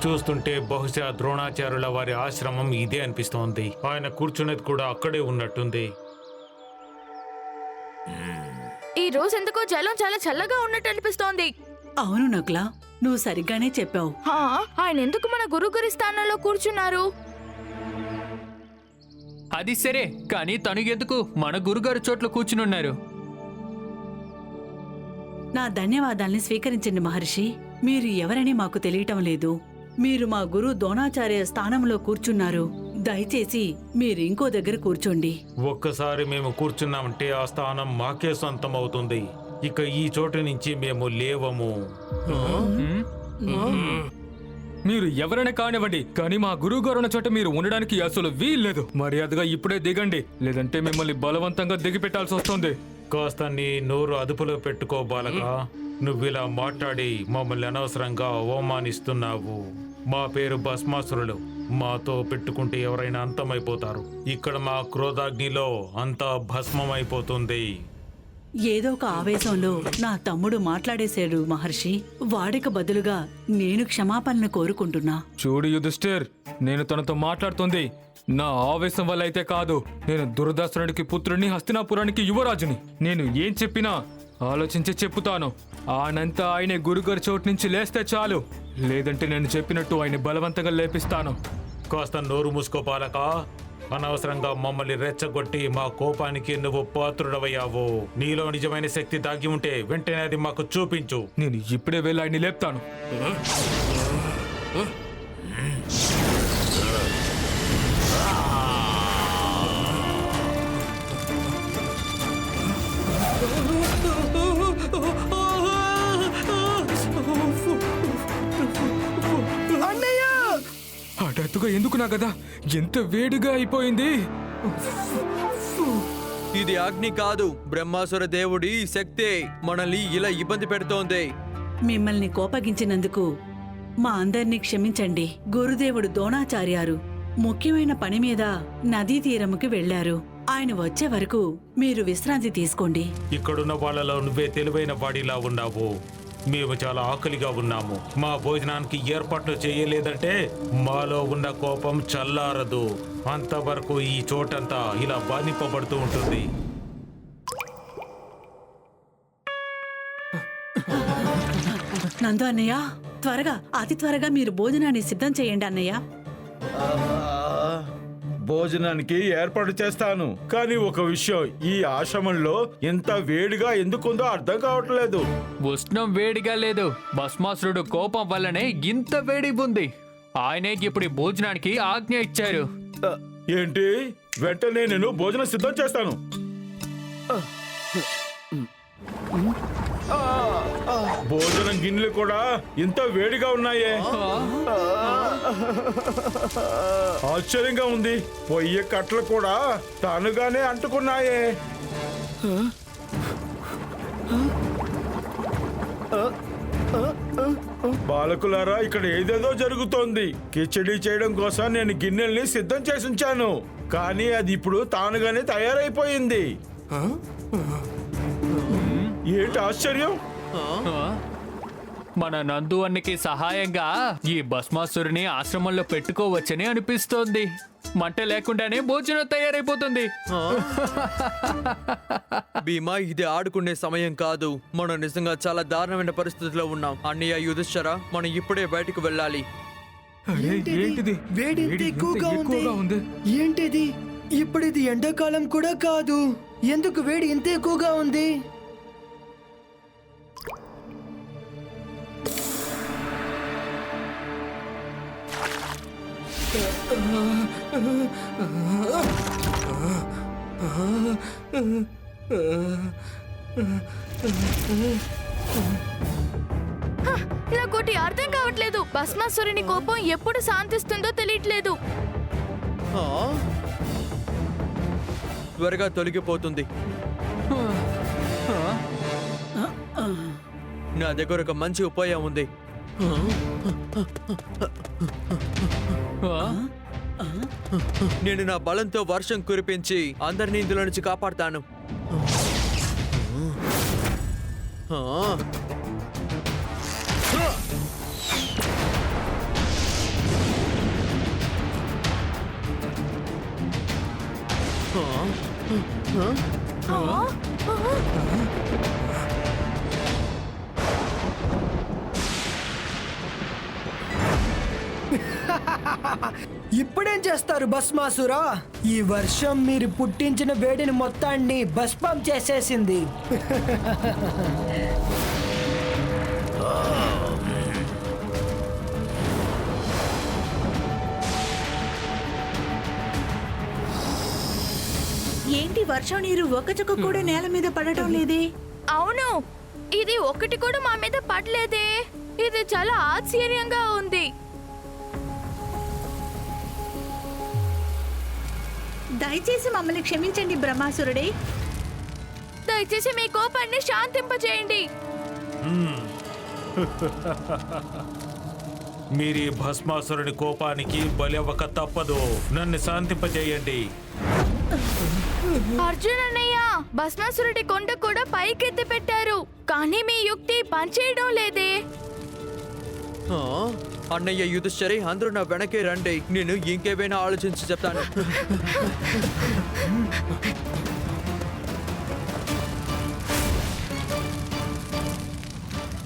చూస్తుంటే బహుశా ద్రోణాచార్యుల వారి ఆశ్రమం ఇదే అనిపిస్తోంది. ఆయన కూర్చునేది కూడా అక్కడే ఉన్నట్టుంది. ఈ రోజు ఎందుకో జలం చాలా చల్లగా ఉన్నట్టు అనిపిస్తోంది. అవును నకులా, నువ్వు సరిగ్గానే చెప్పావు. ఆయన ఎందుకు మన గురుగారి స్థానంలో కూర్చున్నారు? అది సరే, కానీ తను ఎందుకు మన గురుగారు చోట్ల కూర్చునున్నారు? నా ధన్యవాదాల్ని స్వీకరించండి మహర్షి. మీరు ఎవరని మాకు తెలియటం లేదు. మీరు మా గురు ద్రోణాచార్య స్థానంలో కూర్చున్నారు. దయచేసి మీరు ఇంకో దగ్గర కూర్చోండి. ఒక్కసారి మేము కూర్చున్నామంటే ఆ స్థానం మాకే సొంతం అవుతుంది. ఇక ఈ చోటు నుంచి మేము లేవము. మీరు ఎవరైనా కానివ్వండి, కానీ మా గురువు గారు ఉన్న చోట మీరు ఉండడానికి అసలు వీల్లేదు. మర్యాదగా ఇప్పుడే దిగండి, లేదంటే మిమ్మల్ని బలవంతంగా దిగిపెట్టాల్సి వస్తుంది. కాస్త నీ నోరు అదుపులో పెట్టుకో బాలక. నువ్విలా మాట్లాడి మమ్మల్ని అనవసరంగా అవమానిస్తున్నావు. మా పేరు భస్మాసురులు. మాతో పెట్టుకుంటే ఎవరైనా అంతమైపోతారు. ఇక్కడ మా క్రోధాగ్నిలో అంతా భస్మమైపోతుంది. ఏదో ఒక ఆవేశంలో నా తమ్ముడు మాట్లాడేశాడు మహర్షి. వాడికి బదులుగా నేను క్షమాపణను కోరుకుంటున్నా. చూడు యుధిష్ఠిర్, నేను తనతో మాట్లాడుతుంది నా ఆవేశం వల్ల అయితే కాదు. నేను దుర్దాసురుడికి పుత్రుడిని, హస్తినాపురానికి యువరాజుని. నేను ఏం చెప్పినా ఆలోచించి చెప్పుతాను. ఆయనంతా ఆయనే గురుగారి చోటు నుంచి లేస్తే చాలు, లేదంటే నేను చెప్పినట్టు ఆయన బలవంతంగా లేపిస్తాను. కాస్త నోరు మూసుకో బాలక. అనవసరంగా మమ్మల్ని రెచ్చగొట్టి మా కోపానికి నువ్వు పాత్రుడవయ్యావు. నీలో నిజమైన శక్తి దాగి ఉంటే వెంటనే అది మాకు చూపించు. నేను ఇప్పుడే వెళ్ళి ఆయన్ని లేపుతాను. హఠాత్తుగా ఎందుకు నా కదా ఎంత వేడిగా అయిపోయింది. ఇది అగ్ని కాదు, బ్రహ్మాసుర దేవుడి శక్తి మనల్ని ఇలా ఇబ్బంది పెడుతోంది. మిమ్మల్ని కోపగించినందుకు మా అందర్నీ క్షమించండి. గురుదేవుడు ద్రోణాచార్యారు ముఖ్యమైన పని మీద నదీ తీరముకి వెళ్లారు. ఆయన వచ్చే వరకు మీరు విశ్రాంతి తీసుకోండి. ఇక్కడున్న వాళ్ళలో నువ్వే తెలివైన వాడిలా ఉన్నావు. మేము చాలా ఆకలిగా ఉన్నాము. మా భోజనానికి ఏర్పాట్లు చేయలేదంటే మాలో ఉన్న కోపం చల్లారదు. అంతవరకు ఈ చోటంతా ఇలా బాధింపబడుతూ ఉంటుంది. నందు అన్నయ్య, త్వరగా, అతి త్వరగా మీరు భోజనాన్ని సిద్ధం చేయండి అన్నయ్య. భోజనానికి ఏర్పాటు చేస్తాను. కానీ ఒక విషయం, ఈ ఆశ్రమంలో ఎంత వేడిగా ఎందుకుందో అర్థం కావట్లేదు. ఉష్ణం వేడిగా లేదు, భస్మాసురుడు కోపం వల్లనే ఇంత వేడి ఉంది. ఆయనే ఇప్పుడు భోజనానికి ఆజ్ఞ ఇచ్చారు. ఏంటి? వెంటనే నేను భోజనం సిద్ధం చేస్తాను. భోజనం గిన్నెలు కూడా ఇంత వేడిగా ఉన్నాయే. ఆశ్చర్యంగా ఉంది. పొయ్యి కట్టలు కూడా తానుగానే అంటుకున్నాయే. బాలకులారా, ఇక్కడ ఏదేదో జరుగుతోంది. కిచడీ చేయడం కోసం నేను గిన్నెల్ని సిద్ధం చేసి ఉంచాను, కానీ అది ఇప్పుడు తానుగానే తయారైపోయింది. ఏంటి ఆశ్చర్యం? మన నందు అన్నకి సహాయంగా ఈ భస్మాసురుని ఆశ్రమంలో పెట్టుకోవచ్చని అనిపిస్తోంది. మంట లేకుండానే భోజనం తయారైపోతుంది. భీమా, ఇది ఆడుకునే సమయం కాదు. మనం నిజంగా చాలా దారుణమైన పరిస్థితిలో ఉన్నాం. అన్నయ్య, యుధిష్ఠిర, మనం ఇప్పుడే బయటకు వెళ్ళాలి. ఏంటిది? వేడి ఇంత ఎక్కువగా ఉంది. ఏంటిది? ఇప్పుడు ఇది ఎండాకాలం కూడా కాదు. ఎందుకు వేడి ఇంత ఎక్కువగా ఉంది? నాకోటి అర్థం కావట్లేదు. భస్మాసురుని కోపం ఎప్పుడు శాంతిస్తుందో తెలియట్లేదు. త్వరగా తొలగిపోతుంది. నా దగ్గర ఒక మంచి ఉపాయం ఉంది. నేను నా బలంతో వర్షం కురిపించి అందరినీ ఇందులో నుంచి కాపాడుతాను. ఇప్పుడేం చేస్తారు భస్మాసురా? ఈ వర్షం మీరు పుట్టించిన వేడిని మొత్తాన్ని భస్మం చేసేసింది. ఏంటి వర్షం నీరు ఒక చుక్క కూడా నేల మీద పడటం లేదే? అవును, ఇది ఒకటి కూడా మా మీద పడలేదే. ఇది చాలా ఆశ్చర్యంగా ఉంది. దయచేసి మమ్మల్ని క్షమించండి బ్రహ్మాసురుడే. దయచేసి మీ కోపాన్ని శాంతింపజేయండి. మీరు ఈ భస్మాసురుని కోపానికి బలవ్వక తప్పదు. నన్ను శాంతింపజేయండి. అర్జున్ అన్నయ్య, భస్మాసురుడి కొండ కూడా పైకెత్తి పెట్టారు, కానీ మీ యుక్తి పనిచేయడం లేదే. ఆ, అన్నయ్య యుధిష్ఠిరే, అందరూ నా వెనకే రండి. నేను ఇంకేమైనా ఆలోచించి చెప్తాను.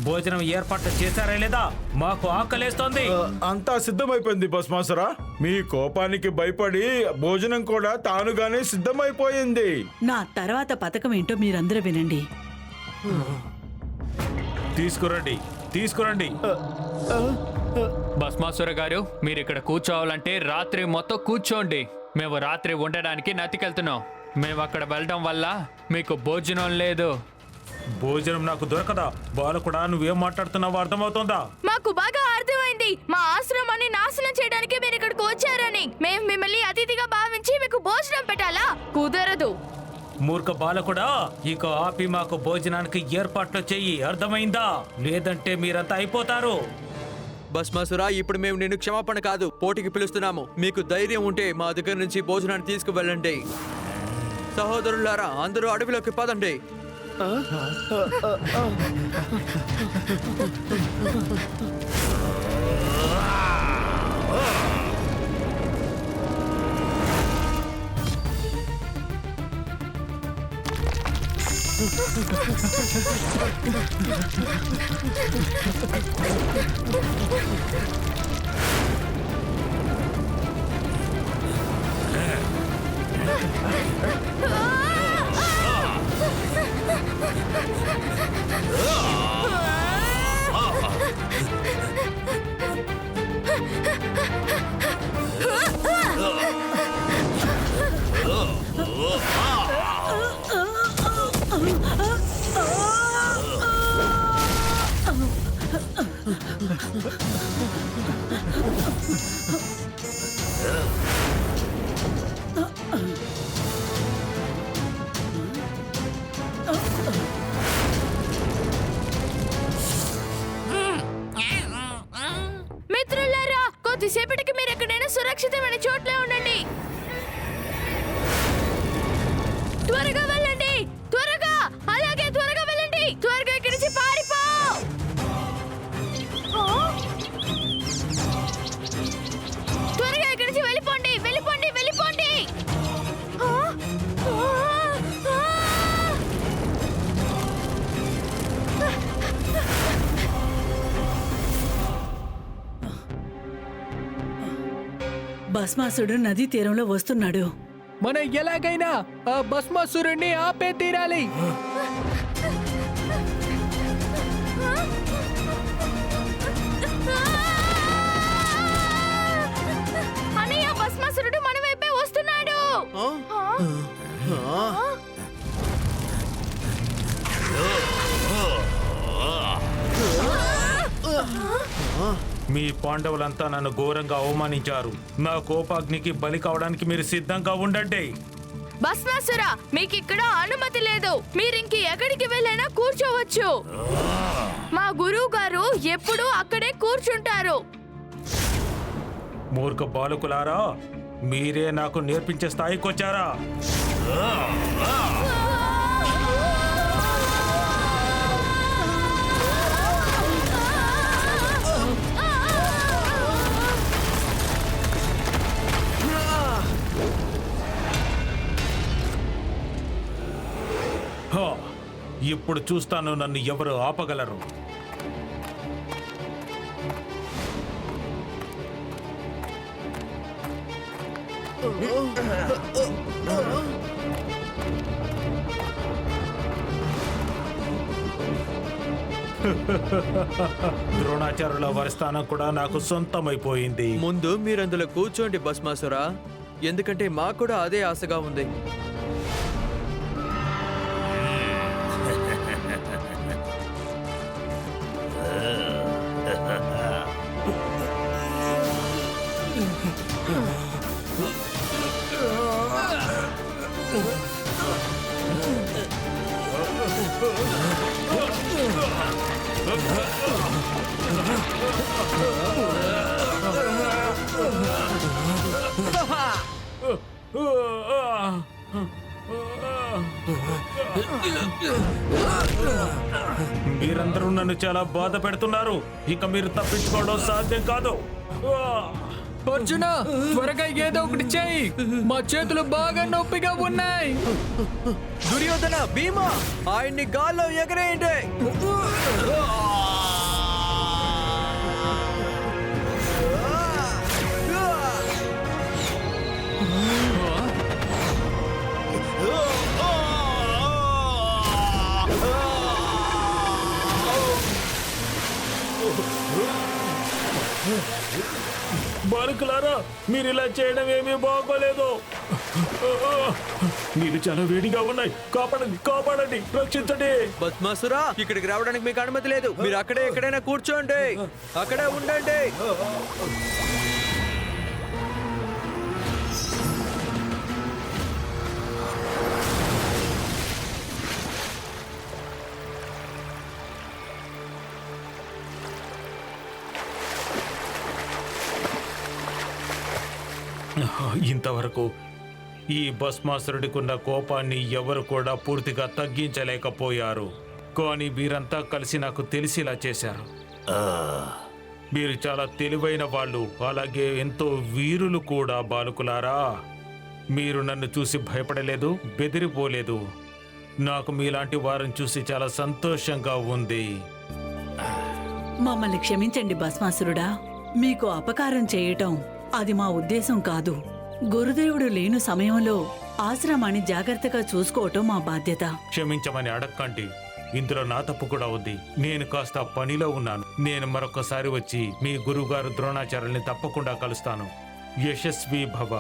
భోజనం ఏర్పాట్లు చేశారా లేదా? మాకు ఆకలేస్తోంది. అంతా సిద్ధమైపోయింది భస్మాసురా. మీ కోపానికి భయపడి భోజనం కూడా తానుగానే సిద్ధమైపోయింది. నా తర్వాత పథకం ఏంటో మీరందరూ వినండి. తీసుకురండి, తీసుకురండి. భస్మాసుర గారు, మీరు ఇక్కడ కూర్చోవాలంటే రాత్రి మొత్తం కూర్చోండి. మేము రాత్రి ఉండడానికి నతికెళ్తున్నాం. మేము అక్కడ వెళ్ళడం వల్ల మీకు భోజనం లేదు. భోజనం నాకు దొరకదా? బాలకుడా, నువ్వేం మాట్లాడుతున్నావో అర్థమవుతోందా? మాకు బాగా అర్థమైంది. మా ఆశ్రమాన్ని నాశనం చేయడానికి మీరు ఇక్కడికి వచ్చారని. మేము మిమ్మల్ని అతిథిగా భావించి మీకు భోజనం పెట్టాలా? కుదరదు. మూర్ఖ బాలకుడా, ఇక ఆపి మాకు భోజనానికి ఏర్పాట్లు చెయ్యి, అర్థమైందా? లేదంటే మీరంతా అయిపోతారు. భస్మాసురా, ఇప్పుడు మేము నిన్ను క్షమాపణ కాదు, పోటీకి పిలుస్తున్నాము. మీకు ధైర్యం ఉంటే మా దగ్గర నుంచి భోజనాన్ని తీసుకువెళ్ళండి. సహోదరులారా, అందరూ అడవిలోకి పదండి. మిత్రులారా, కొద్దిసేపటికి మీరు ఎక్కడైనా సురక్షితమైన చోట్ల ఉండండి. త్వరగా వెళ్ళండి, త్వరగా. అలాగే త్వరగా వెళ్ళండి, త్వరగా ఇక్కడి నుంచి పారిపో. త్వరగా ఇక్కడి నుంచి వెళ్ళిపోండి, వెళ్ళిపోండి, వెళ్ళిపోండి. భస్మాసుడు నదీ తీరంలో వస్తున్నాడు. మనం ఎలాగైనా ఆ భస్మాసురుణ్ణి ఆపే తీరాలి. అన్నయ్య, భస్మాసురుడు మన వైపే వస్తున్నాడు. మీ పాండవులంతా నన్ను ఘోరంగా అవమానించారు. నా కోపాగ్నికి బలి కావడానికి మీరు సిద్ధంగా ఉండండి. భస్మాసుర, మీకు ఇక్కడ అనుమతి లేదు. మీరింక ఎక్కడికి వెళ్ళైనా కూర్చోవచ్చు. మా గురువు గారు ఎప్పుడూ అక్కడే కూర్చుంటారు. మూర్ఖ బాలకులారా, మీరే నాకు నేర్పించే స్థాయికి వచ్చారా? హా, ఇప్పుడు చూస్తాను నన్ను ఎవరు ఆపగలరు. ద్రోణాచార్యుల వారి స్థానం కూడా నాకు సొంతమైపోయింది. ముందు మీరందులో కూర్చోండి భస్మాసురా, ఎందుకంటే మాకు కూడా అదే ఆశగా ఉంది. మీరందరూ నన్ను చాలా బాధ పెడుతున్నారు. ఇక మీరు తప్పించుకోవడం సాధ్యం కాదు. అర్జున, త్వరగా ఏదో ఒకటి చెయ్యి, మా చేతులు బాగా నొప్పిగా ఉన్నాయి. దుర్యోధన, భీమా, ఆయన్ని గాల్లో ఎగరేయండి. బాలకులారా, మీరు ఇలా చేయడం ఏమీ బాగోలేదు. మీరు చాలా వేడిగా ఉన్నాయి. కాపాడండి, కాపాడండి, రక్షించండి. భస్మాసురా, ఇక్కడికి రావడానికి మీకు అనుమతి లేదు. మీరు అక్కడే ఎక్కడైనా కూర్చోండి, అక్కడే ఉండండి. ఇంతవరకు ఈ భస్మాసురుడికున్న కోపాన్ని ఎవరు కూడా పూర్తిగా తగ్గించలేకపోయారు. కానీ మీరంతా కలిసి నాకు తెలిసేలా చేశారు. మీరు చాలా తెలివైన వాళ్ళు, అలాగే ఎంతో వీరులు కూడా. బాలకులారా, మీరు నన్ను చూసి భయపడలేదు, బెదిరిపోలేదు. నాకు మీలాంటి వారిని చూసి చాలా సంతోషంగా ఉంది. మమ్మల్ని క్షమించండి భస్మాసురుడా. మీకు అపకారం చేయటం అది మా ఉద్దేశం కాదు. గురుదేవుడు లేని సమయంలో ఆశ్రమాన్ని జాగ్రత్తగా చూసుకోవటం మా బాధ్యత. క్షమించమని అడక్కండి, ఇందులో నా తప్పు కూడా ఉంది. నేను కాస్త పనిలో ఉన్నాను. నేను మరొకసారి వచ్చి మీ గురువుగారు ద్రోణాచార్యుల్ని తప్పకుండా కలుస్తాను. యశస్వి భవ.